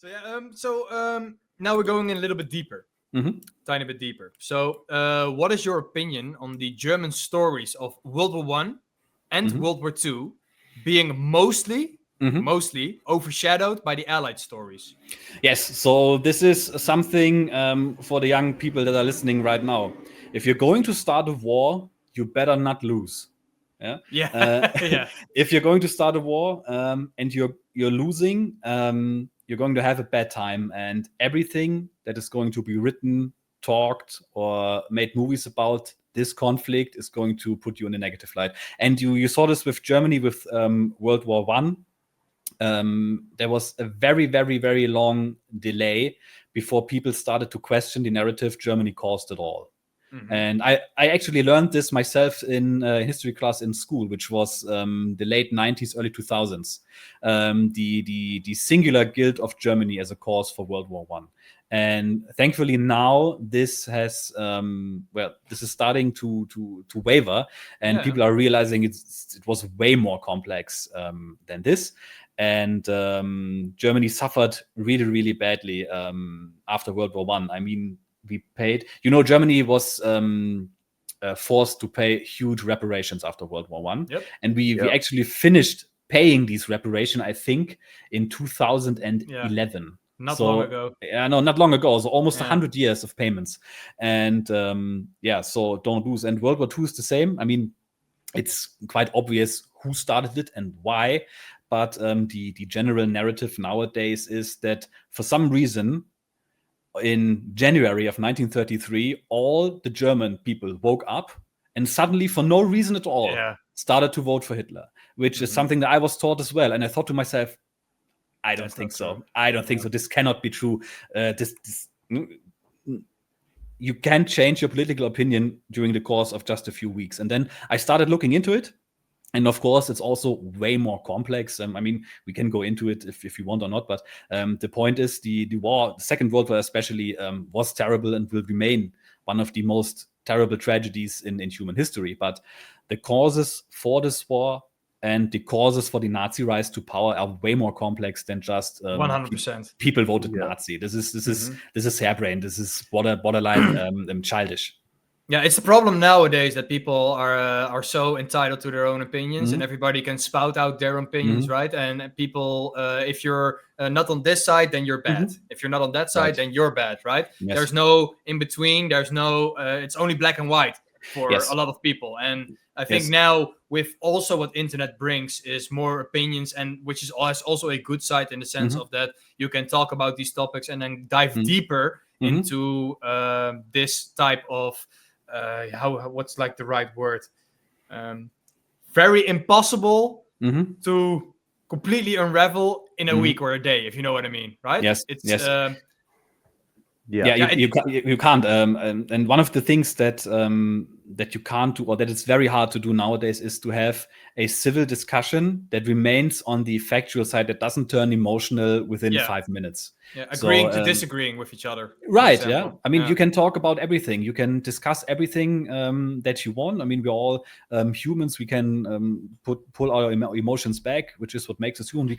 Now we're going in a little bit deeper, Mm-hmm. tiny bit deeper. So, what is your opinion on the German stories of World War One and Mm-hmm. World War Two being mostly overshadowed by the Allied stories? Yes, so this is something for the young people that are listening right now. If you're going to start a war, you better not lose. Yeah. Yeah, yeah, If you're going to start a war and you're losing, you're going to have a bad time, and everything that is going to be written, talked, or made movies about this conflict is going to put you in a negative light. And you saw this with Germany with World War One. There was a very, very, very long delay before people started to question the narrative Germany caused it all. Mhm. And I actually learned this myself in history class in school, which was the late 90s, early 2000s. The singular guilt of Germany as a cause for World War One. And thankfully now this has this is starting to waver, and Yeah. people are realizing it was way more complex than this. And Germany suffered really, really badly after World War One. I mean, we paid. Germany was forced to pay huge reparations after World War One, Yep. and we Yep. actually finished paying these reparations, I think, in 2011. Not long ago. Yeah, no, not long ago. So almost Yeah. 100 years of payments, and so don't lose. And World War II is the same. I mean, it's quite obvious who started it and why, but the general narrative nowadays is that for some reason, in January of 1933, all the German people woke up and suddenly, for no reason at all, Yeah. started to vote for Hitler, which is Mhm. something that I was taught as well. And I thought to myself, I don't That's think not so. true. I don't think so. This cannot be true. You can't change your political opinion during the course of just a few weeks. And then I started looking into it. And of course, it's also way more complex. I mean, we can go into it if you want or not. But the point is, the war, the Second World War especially, was terrible and will remain one of the most terrible tragedies in human history. But the causes for this war and the causes for the Nazi rise to power are way more complex than just 100%. people voted Yeah. Nazi. This is harebrained. This is borderline childish. Yeah, it's the problem nowadays that people are so entitled to their own opinions, and everybody can spout out their opinions, right? And people, if you're not on this side, then you're bad. If you're not on that side, Right. then you're bad, right? Yes. There's no in between. There's no. It's only black and white for Yes. a lot of people, and I think Yes. now with also what internet brings is more opinions, and which is also a good side in the sense of that you can talk about these topics and then dive deeper into this type of. What's like the right word? Very impossible to completely unravel in a week or a day, if you know what I mean, right? Yes. It's yes. Yeah. You can't. And one of the things that you can't do, or that it's very hard to do nowadays, is to have a civil discussion that remains on the factual side, that doesn't turn emotional within 5 minutes. Yeah, agreeing to disagreeing with each other. Right, yeah. I mean, you can talk about everything. You can discuss everything that you want. I mean, we're all humans. We can pull our emotions back, which is what makes us human. We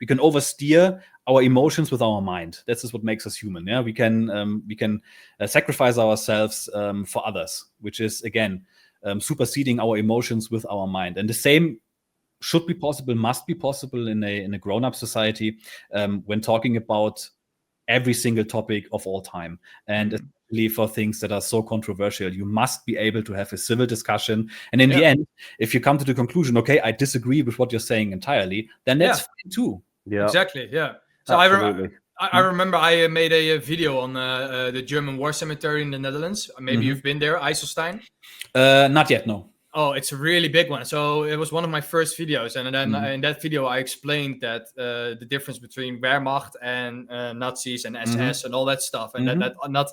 can oversteer our emotions with our mind. This is what makes us human. Yeah, we can sacrifice ourselves for others, which is again superseding our emotions with our mind. And the same should be possible, must be possible in a grown-up society when talking about every single topic of all time, and especially for things that are so controversial. You must be able to have a civil discussion, and in the end, if you come to the conclusion, okay, I disagree with what you're saying entirely, then that's fine too. Yeah. Exactly. Yeah. So I remember I made a video on the German war cemetery in the Netherlands. Maybe you've been there, Eiselstein. Not yet, no. Oh, it's a really big one. So it was one of my first videos, and then in that video I explained that the difference between Wehrmacht and Nazis and SS and all that stuff, and that not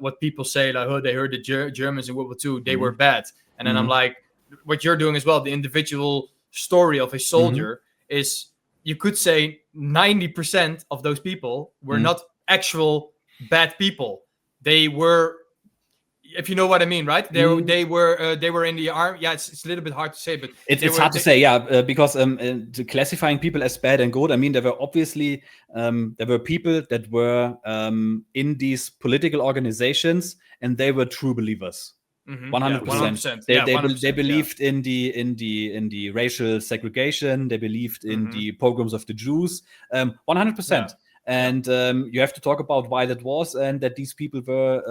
what people say like, oh, they heard the Germans in World War II, they were bad, and then I'm like, what you're doing as well, the individual story of a soldier is, you could say 90% of those people were not actual bad people. They were. if you know what I mean, right? They were in the army. Yeah, it's a little bit hard to say, but it's hard to say, yeah, because classifying people as bad and good. I mean, there were obviously there were people that were in these political organizations, and they were true believers. 100%. They believed in the racial segregation. They believed in the pogroms of the Jews. 100%. Yeah. And you have to talk about why that was, and that these people were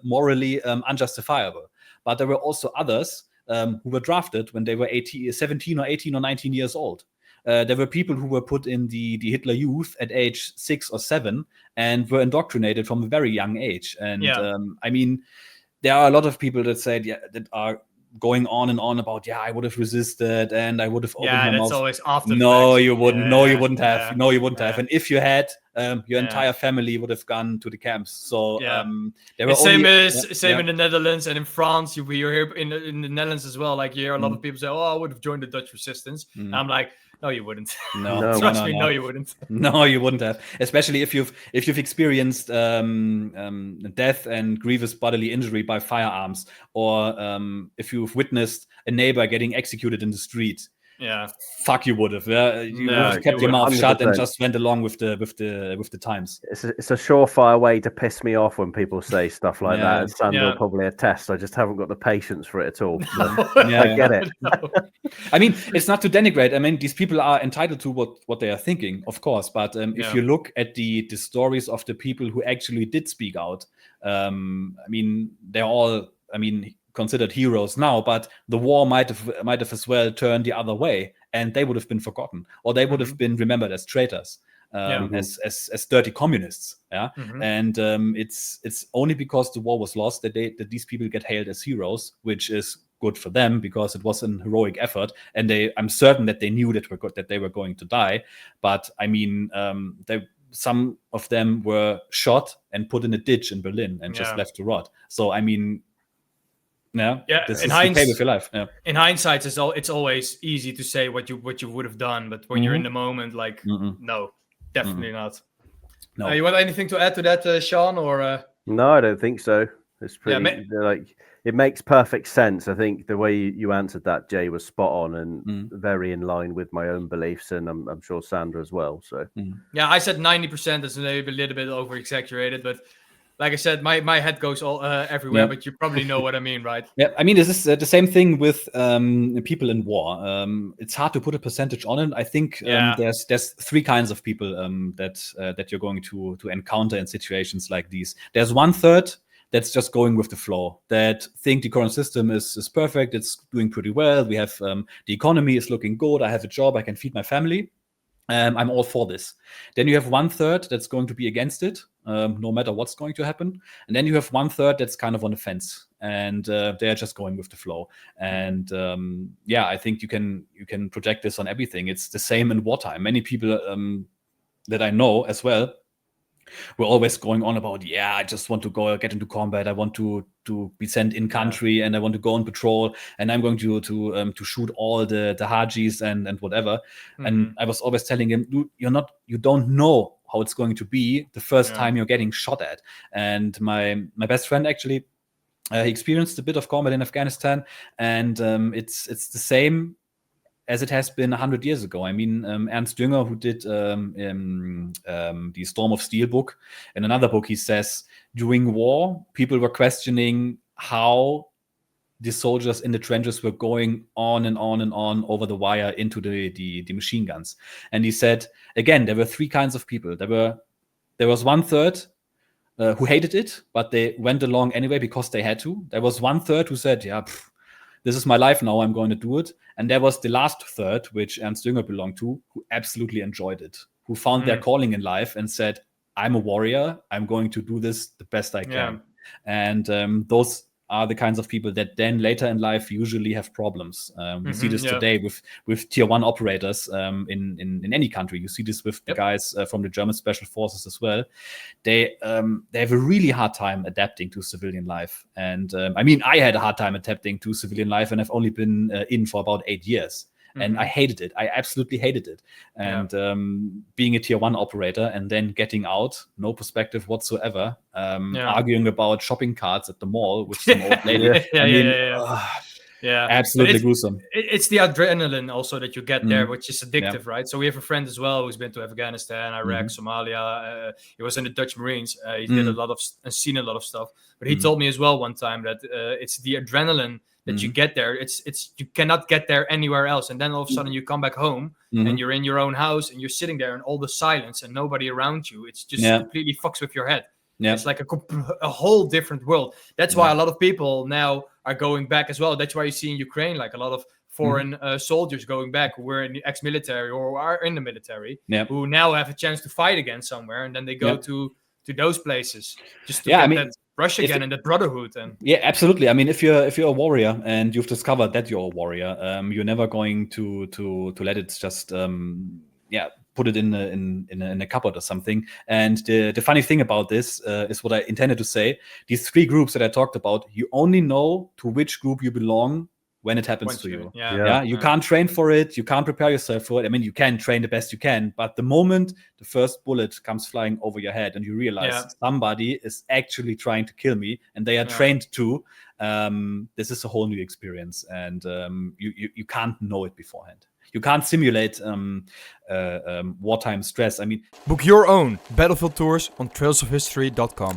morally unjustifiable. But there were also others who were drafted when they were 17 or 18 or 19 years old. There were people who were put in the Hitler Youth at age 6 or 7 and were indoctrinated from a very young age. And I mean, there are a lot of people that said, that are going on and on about, I would have resisted and I would have opened my mouth. Yeah, that's always after the fact. You wouldn't. No, you wouldn't have. No, you wouldn't have. And if you had, your entire family would have gone to the camps. So there were same in the Netherlands and in France. You hear in the Netherlands as well. Like you hear a lot of people say, "Oh, I would have joined the Dutch resistance." And I'm like, no, you wouldn't. No, trust me, no, you wouldn't. No, you wouldn't have. Especially if you've experienced death and grievous bodily injury by firearms, or if you've witnessed a neighbor getting executed in the street. Yeah, fuck, you would have. You would have kept your mouth 100%. Shut and just went along with the times. It's a surefire way to piss me off when people say stuff like that. And Sander will probably attest. I just haven't got the patience for it at all. I get it. I mean, it's not to denigrate. I mean, these people are entitled to what they are thinking, of course. But if you look at the stories of the people who actually did speak out, I mean, they're all, considered heroes now, but the war might have as well turned the other way, and they would have been forgotten, or they would have been remembered as traitors, as dirty communists. And it's only because the war was lost that these people get hailed as heroes, which is good for them because it was an heroic effort, and I'm certain that they knew that they were going to die. But I mean, some of them were shot and put in a ditch in Berlin and just left to rot. So I mean. This is okay with your life. In hindsight, it's always easy to say what you would have done, but when you're in the moment, like, no, definitely not. No. You want anything to add to that, Sean? Or no, I don't think so. It's pretty it makes perfect sense. I think the way you answered that, Jay, was spot on and very in line with my own beliefs, and I'm sure Sander as well. So I said 90%. That's maybe a little bit over exaggerated, but. Like I said, my head goes all everywhere, but you probably know what I mean, right? Yeah, I mean, this is the same thing with people in war. It's hard to put a percentage on it. I think there's three kinds of people that you're going to encounter in situations like these. There's 1/3 that's just going with the flow, that think the current system is perfect, it's doing pretty well, we have the economy is looking good, I have a job, I can feed my family. I'm all for this. Then you have 1/3 that's going to be against it, no matter what's going to happen. And then you have 1/3 that's kind of on the fence, and they're just going with the flow. And I think you can project this on everything. It's the same in wartime. Many people that I know as well, we're always going on about, I just want to go get into combat. I want to be sent in country, and I want to go on patrol, and I'm going to shoot all the Hajis and whatever. And I was always telling him, you don't know how it's going to be the first time you're getting shot at. And my best friend actually, he experienced a bit of combat in Afghanistan, and it's the same as it has been 100 years ago. I mean, Ernst Jünger, who did the Storm of Steel book, in another book, he says, during war, people were questioning how the soldiers in the trenches were going on and on and on over the wire into the machine guns. And he said, again, there were three kinds of people. There was 1/3 who hated it, but they went along anyway because they had to. There was 1/3 who said, this is my life now, I'm going to do it. And there was the last third, which Ernst Jünger belonged to, who absolutely enjoyed it, who found their calling in life and said, I'm a warrior, I'm going to do this the best I can. And those are the kinds of people that then later in life usually have problems. We see this today with tier 1 operators in any country. You see this with the guys from the German special forces as well. They have a really hard time adapting to civilian life. And I mean, I had a hard time adapting to civilian life, and I've only been in for about 8 years. And I hated it. I absolutely hated it. And being a tier 1 operator and then getting out, no perspective whatsoever, arguing about shopping carts at the mall with some old lady. Absolutely gruesome. It's the adrenaline also that you get there, which is addictive, right? So we have a friend as well who's been to Afghanistan, Iraq, Somalia. He was in the Dutch Marines. He did a lot of and seen a lot of stuff. But he told me as well one time that it's the adrenaline that you get there. It's you cannot get there anywhere else. And then all of a sudden you come back home and you're in your own house and you're sitting there in all the silence and nobody around you. It's just completely fucks with your head. It's like a whole different world. That's why a lot of people now are going back as well. That's why you see in Ukraine, like a lot of foreign soldiers going back who were in the ex-military or are in the military, who now have a chance to fight again somewhere, and then they go to those places just to get that rush again and that brotherhood. And absolutely. I mean, if you're a warrior and you've discovered that you're a warrior, you're never going to let it just put it in a cupboard or something. And the funny thing about this is what I intended to say. These 3 groups that I talked about, you only know to which group you belong when it happens to you. You can't train for it. You can't prepare yourself for it. I mean, you can train the best you can, but the moment the first bullet comes flying over your head and you realize somebody is actually trying to kill me and they are trained to, this is a whole new experience, and you can't know it beforehand. You can't simulate wartime stress. I mean, book your own battlefield tours on trailsofhistory.com.